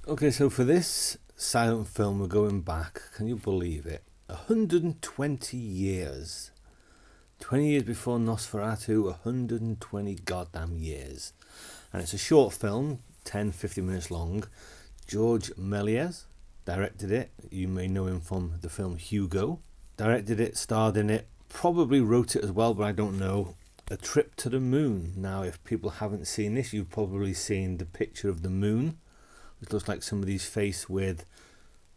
Okay, so for this silent film, we're going back, can you believe it? 120 years. 20 years before Nosferatu, 120 goddamn years. And it's a short film, 10-15 minutes long. George Méliès directed it. You may know him from the film Hugo. Directed it, starred in it, probably wrote it as well, but I don't know. A Trip to the Moon. Now, if people haven't seen this, you've probably seen the picture of the moon. It looks like somebody's face with,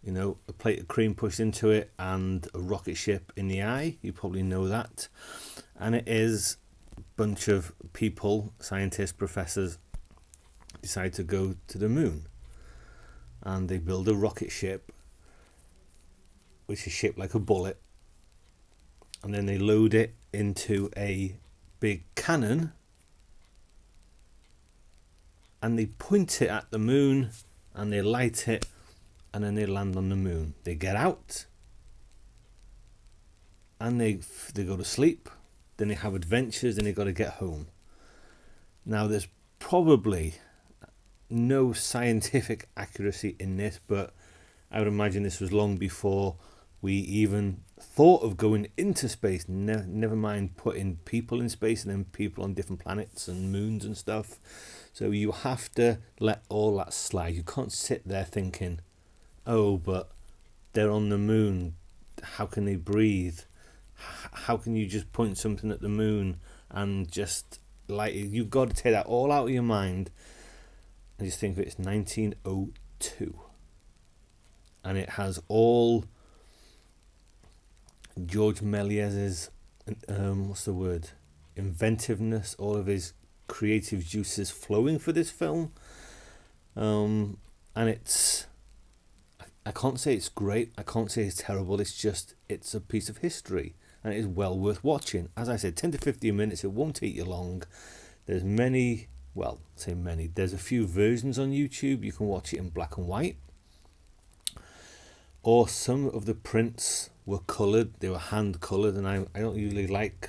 a plate of cream pushed into it and a rocket ship in the eye. You probably know that. And it is a bunch of people, scientists, professors, decide to go to the moon. And they build a rocket ship, which is shaped like a bullet. And then they load it into a big cannon. And they point it at the moon. And they light it, and then they land on the moon. They get out, and they go to sleep. Then they have adventures, and they got to get home. Now, there's probably no scientific accuracy in this, but I would imagine this was long before we even thought of going into space. Never mind putting people in space and then people on different planets and moons and stuff. So you have to let all that slide. You can't sit there thinking, oh, but they're on the moon. How can they breathe? How can you just point something at the moon and just light it? You've got to take that all out of your mind and just think of it. It's 1902. And it has all George Méliès's, inventiveness, all of his creative juices flowing for this film. And it's, I can't say it's great, I can't say it's terrible, it's a piece of history, and it is well worth watching. As I said, 10 to 15 minutes, it won't take you long. There's there's a few versions on YouTube. You can watch it in black and white, or some of the prints were coloured, they were hand coloured, and I don't usually like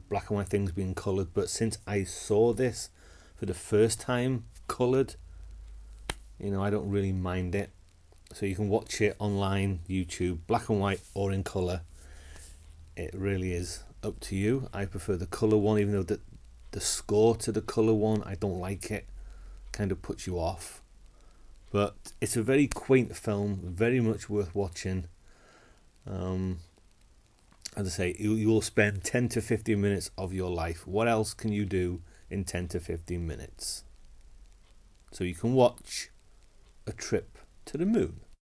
black and white things being coloured, but since I saw this for the first time coloured, I don't really mind it. So you can watch it online, YouTube, black and white or in colour. It really is up to you. I prefer the colour one, even though the score to the colour one, I don't like it. Kind of puts you off. But it's a very quaint film, very much worth watching. As I say, you will spend 10 to 15 minutes of your life. What else can you do in 10 to 15 minutes? So you can watch A Trip to the Moon.